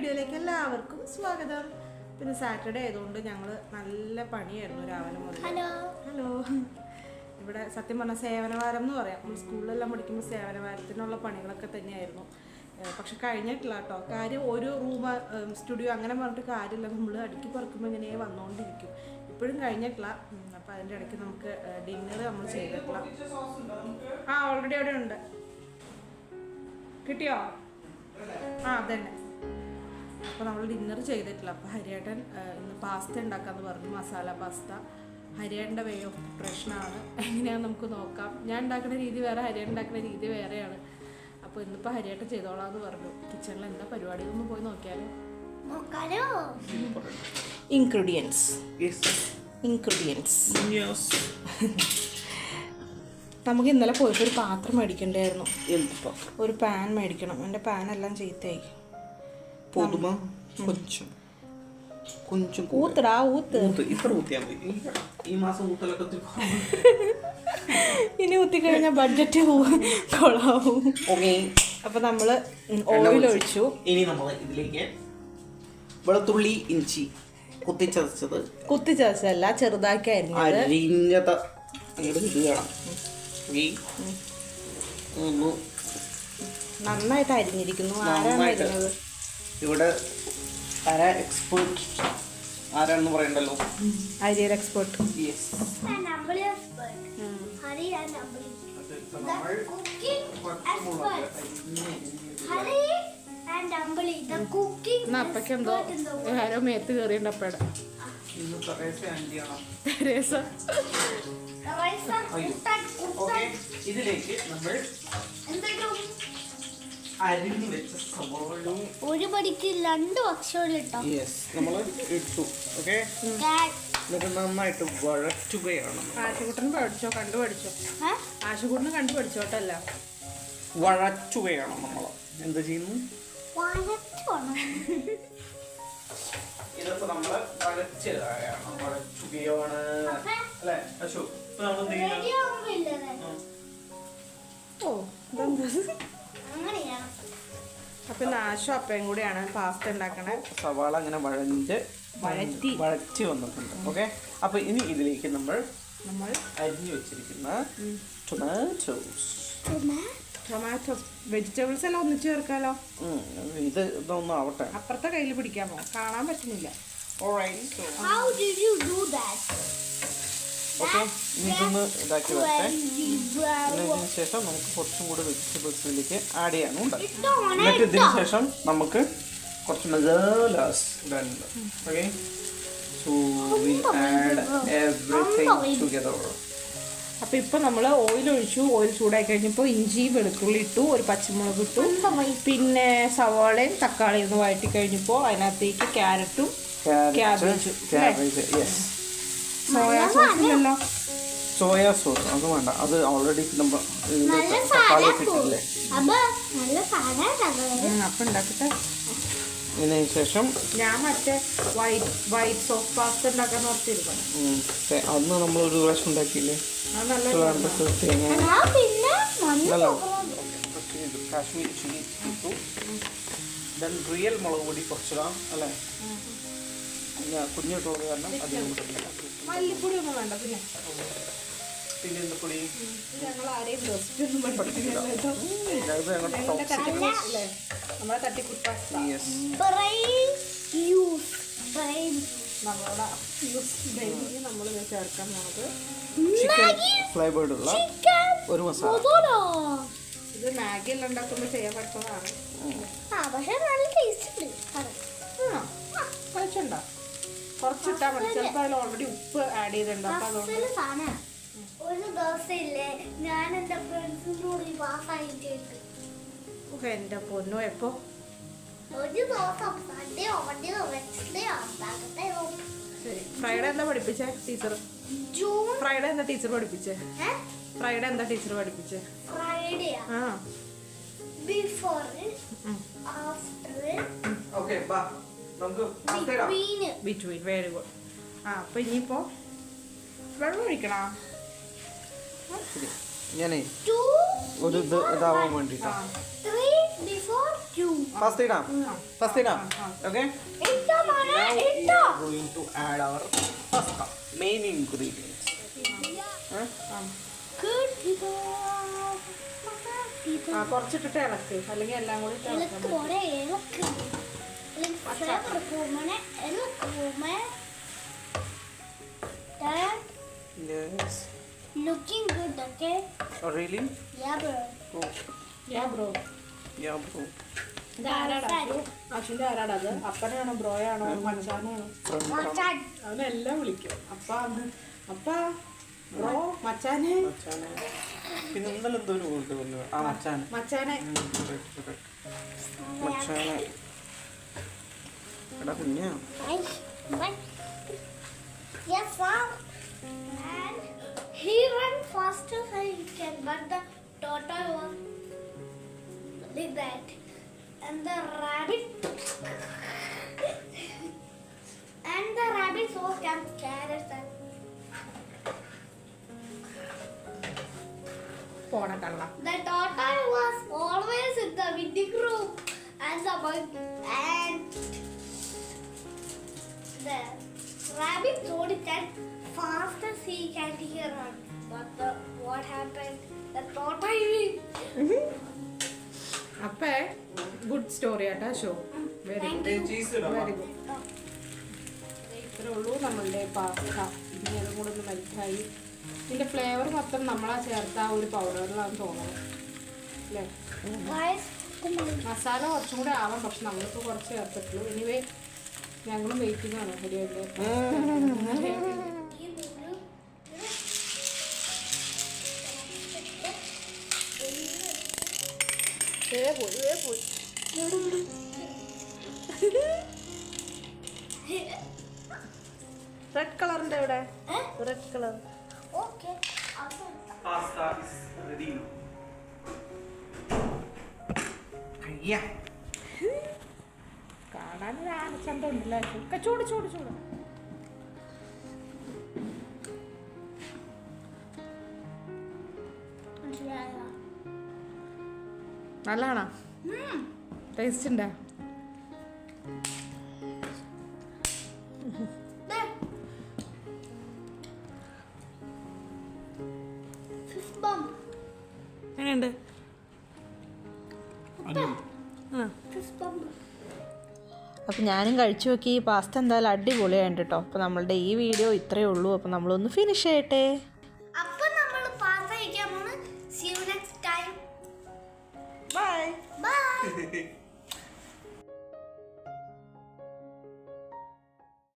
വീഡിയോയിലേക്ക് എല്ലാവർക്കും സ്വാഗതം. പിന്നെ സാറ്റർഡേ ആയതുകൊണ്ട് ഞങ്ങൾ നല്ല പണിയായിരുന്നു രാവിലെ മുതൽ. ഹലോ. ഇവിടെ സത്യം പറഞ്ഞാൽ സേവനവാരം എന്ന് പറയാം. നമ്മൾ സ്കൂളിലെല്ലാം പഠിക്കുമ്പോൾ സേവനവാരത്തിനുള്ള പണികളൊക്കെ തന്നെയായിരുന്നു. പക്ഷെ കഴിഞ്ഞിട്ടില്ല കേട്ടോ. കാര്യം ഒരു റൂം സ്റ്റുഡിയോ അങ്ങനെ പറഞ്ഞിട്ട് കാര്യമില്ല. നമ്മൾ അടുക്കി പറക്കുമ്പോൾ ഇങ്ങനെ വന്നുകൊണ്ടിരിക്കും. ഇപ്പോഴും കഴിഞ്ഞിട്ടില്ല. അപ്പോൾ അതിൻ്റെ ഇടയ്ക്ക് നമുക്ക് ഡിന്നർ നമ്മൾ ചെയ്തിട്ടില്ല. ഓൾറെഡി അവിടെ ഉണ്ട്. കിട്ടിയോ? അതന്നെ. അപ്പോൾ നമ്മൾ ഡിന്നർ ചെയ്തിട്ടില്ല. അപ്പോൾ ഹരിയേട്ടൻ ഇന്ന് പാസ്ത ഉണ്ടാക്കാമെന്ന് പറഞ്ഞു, മസാല പാസ്ത. ഹരിയേട്ടൻ്റെ വേ ഓഫ് പ്രിപ്പറേഷനാണ്. എങ്ങനെയാണെന്ന് നമുക്ക് നോക്കാം. ഞാൻ ഉണ്ടാക്കുന്ന രീതി വേറെ, ഹരിയേട്ടൻ ഉണ്ടാക്കുന്ന രീതി വേറെയാണ്. അപ്പോൾ ഇന്നിപ്പോൾ ഹരിയേട്ടൻ ചെയ്തോളാന്ന് പറഞ്ഞു. കിച്ചണിൽ എന്താ പരിപാടി ഒന്ന് പോയി നോക്കിയാലോ? ഇൻഗ്രീഡിയൻസ് നമുക്ക് ഇന്നലെ പോയിട്ട് ഒരു പാത്രം മേടിക്കണ്ടായിരുന്നു. ഒരു പാൻ മേടിക്കണം. എൻ്റെ പാനെല്ലാം ചീത്തയായി. ഇനി ഊത്തിക്കഴിഞ്ഞാൽ ബഡ്ജറ്റ് കൊളാവും. അപ്പൊ നമ്മള് ഓയിൽ ഒഴിച്ചു. ഇനി നമ്മൾ ഇതിലേക്ക് വെളുത്തുള്ളി ഇഞ്ചി കുത്തിച്ചതച്ചതല്ല, ചെറുതാക്കി അരിഞ്ഞത്. നന്നായിട്ട് അരിഞ്ഞിരിക്കുന്നു. ആരാണ് അരിഞ്ഞത്? ഇവിടെ എക്സ്പേർട്ട് ആരാണെന്ന് പറയണ്ടല്ലോ. അരിയൽ എക്സ്പേർട്ട്. അപ്പക്കെന്തോ ആരോ മേത്ത് കയറിയുണ്ട്. അപ്പയുടെ ഇതിലേക്ക് നമ്മൾ അരിഞ്ഞു വെച്ച സവാള ഒരു പടിക്ക് 2 അക്ഷരം ഇട്ടോ. നമ്മൾ ഇട്ടു. ഓക്കെ, എന്നിട്ട് നന്നായിട്ട് വഴറ്റുകയാണ്. ആശുകൂട്ടന് പഠിച്ചോ, കണ്ടുപഠിച്ചോ. ആശുകൂട്ടന് കണ്ടുപഠിച്ചോട്ടല്ല, വഴറ്റുകയാണ്. നമ്മൾ എന്ത് ചെയ്യുന്നു? ഇതൊക്കെ നമ്മൾ വഴറ്റുകയാണ് അല്ലേ അശു? അപ്പൊ നാശം അപ്പയും കൂടിയാണ് പാസ്ത ഉണ്ടാക്കണേ. സവാള അങ്ങനെ വഴറ്റി വന്നിട്ടുണ്ട്. ഓക്കെ, അപ്പൊ ഇനി ഇതിലേക്ക് നമ്മൾ അരിഞ്ഞു വെച്ചിരിക്കുന്ന ടൊമാറ്റോസ് വെജിറ്റബിൾസ് എല്ലാം ഒന്നിച്ച് ചേർക്കാലോ. ഇതൊന്നും ആവട്ടെ. അപ്പുറത്തെ കയ്യിൽ പിടിക്കാമോ? കാണാൻ പറ്റുന്നില്ല. ഓക്കെ, ഇതൊന്ന് ഇതാക്കി വരട്ടെ. ഇതിന് ശേഷം നമുക്ക് കുറച്ചും കൂടി വെജിറ്റബിൾസിലേക്ക് ആഡ് ചെയ്യാനുണ്ട്. എന്നിട്ട് ഇതിന് ശേഷം നമുക്ക് കുറച്ച് മസാലാസ് ഇടാനുണ്ട്. Okay, so will add everything together. അപ്പോൾ ഇപ്പോൾ നമ്മൾ ഓയിൽ ഒഴിച്ചു. ഓയിൽ ചൂടായി കഴിഞ്ഞപ്പോൾ ഇഞ്ചി വെളുത്തുള്ളി ഇട്ടു, ഒരു പച്ചമുളക് ഇട്ടു, പിന്നെ സവാളയും തക്കാളിയും ഒന്ന് വഴറ്റി കഴിഞ്ഞപ്പോൾ അതിനകത്തേക്ക് ക്യാരറ്റും ക്യാബേജും. സോയാ സോസ് അത് വേണ്ട, അത് ഓൾറെഡി നമ്മൾ തക്കാളി ഇട്ടിട്ടില്ലേ. അപ്പം ഉണ്ടാക്കട്ടെ. ഇതിന് ശേഷം ഞാൻ മറ്റേ വൈറ്റ് സോസ് പാസ്ത ഉണ്ടാക്കാൻ ഓർത്തിരുന്നു. അന്ന് നമ്മൾ ഒരു പ്രാവശ്യം ഉണ്ടാക്കിയില്ലേ? കാശ്മീരി ചില്ലി ഇട്ടു. ദെൻ റിയൽ മുളക് പൊടി കുറച്ചിടാം അല്ലേ? കുഞ്ഞിട്ടുള്ളത് കാരണം അധികം മല്ലിപ്പൊടി ഒന്നും വേണ്ട. പിന്നെ എന്ത് പൊടി? ഞങ്ങൾ ആരെയും റെസിപ്പി ഒന്നും പഠിപ്പിക്കുന്നില്ല. നമ്മളെ തട്ടിക്കുട്ട നമ്മൾ ചേർക്കാൻ പോകുന്നത് ചിക്കൻ ഫ്ലേവേർഡുള്ള ഒരു മസാല. ഇത് മാഗി എല്ലാം ഉണ്ടാക്കുമ്പോൾ ചെയ്യാൻ പറ്റുന്നതാണ്. കഴിച്ചുണ്ടോ? കുറച്ചിട്ടാ മതി. ചിലപ്പോൾ അതിൽ ഓൾറെഡി ഉപ്പ് ആഡ് ചെയ്തിട്ടുണ്ടോ? അപ്പൊ അതുകൊണ്ട് ഒരു ദിവസമില്ലേ ഞാൻ എന്റെ ഫ്രണ്ട്സിനോട് എന്റെ പൊന്നോ. എപ്പോ? ഒരു ദിവസം ശരി. ഫ്രൈഡേ എന്താ പഠിപ്പിച്ചേ ടീച്ചർ? ഫ്രൈഡേ എന്താ ടീച്ചർ പഠിപ്പിച്ചേ? ഫ്രൈഡേ എന്താ ടീച്ചർ പഠിപ്പിച്ചേ? Before after between. Very good. അപ്പൊ ഇനിയിപ്പോ വെള്ളം ഒഴിക്കണോ? ഞാനേ ഒരു ഇതാവാൻ വേണ്ടിട്ടാ. Fast ഇടാം. Okay. Now we are going to add our pasta. Main ingredients. Good people. ആ കുറച്ചിട്ടിട്ട് ഇളക്ക്, അല്ലെങ്കിൽ എല്ലാം കൂടി ഇട്ട് ഇളക്കാൻ ഇളക്ക് പോലെ ഇളക്ക്. ഫ്ലേവർ പോകുമ്പോഴേ ഇളക്ക് പോകുമ്പോ Yes. looking good, okay? Oh, really? Yeah, bro. Oh, yeah bro. yeah, bro. ഇത് ആരാടാ? അശ്വിൻ്റെ ആരാടാ അത്? അപ്പനാണോ ബ്രോയാണോ മച്ചാനാണോ? Mutton. അവനെല്ലാം വിളിക്കും. അപ്പ ബ്രോ മച്ചാനെ മച്ചാനെ. പിന്നെ ഇന്നലെ എന്തോ ഒരു word പറഞ്ഞു. ആ മച്ചാനെ. മച്ചാനെ. Correct. മച്ചാനെ. എടാ കുഞ്ഞാ. Yes, sir. And he ran faster than he can, but the tortoise was like that. And the rabbit saw carrots and പോണ കള്ള. the tortoise was always in the winning room, and the rabbit told it that fast as he can run. But what happened? The tortoise win. അപ്പേ good story ആട്ടാ ഷോ. Very good, cheese very good. ഇത്രേ ഉള്ളൂ നമ്മളുടെ pasta. ഇനി അതും കൂടെ ഒന്ന് മെൽറ്റായി. ഇതിൻ്റെ ഫ്ലേവർ മൊത്തം നമ്മളാ ചേർത്ത ആ ഒരു പൗഡറിലാണെന്ന് തോന്നുന്നു അല്ലേ? Guys, മസാല കുറച്ചും കൂടെ ആവാം, പക്ഷെ നമ്മളിപ്പോൾ കുറച്ച് ചേർത്തിട്ടുള്ളൂ. എനിവേ ഞങ്ങളും വെയിറ്റിംഗ് ആണ് ശരിയല്ലേ? പോയി റെഡ് കളറിന്റെ എവിടെ? Red colour. okay. Pasta is ready. Yeah. കാണാൻ ഒരു ആനച്ചന്തം ഉണ്ടല്ലേ? ചൂട് ചൂട് ചൂട്. നല്ലതാണോ? ടേസ്റ്റ് ഉണ്ടോ? എങ്ങനെയുണ്ട്? അപ്പം ഞാനും കഴിച്ചു നോക്കി. ഈ പാസ്ത എന്തായാലും അടിപൊളിയായിട്ട് കേട്ടോ. അപ്പോൾ നമ്മളുടെ ഈ വീഡിയോ ഇത്രയേ ഉള്ളൂ. അപ്പോൾ നമ്മളൊന്ന് ഫിനിഷ് ചെയ്യട്ടെ. അപ്പൊ നമ്മൾ പാസ്ത കഴിക്കാൻ പോകുന്നു. See you next time. Bye. Bye.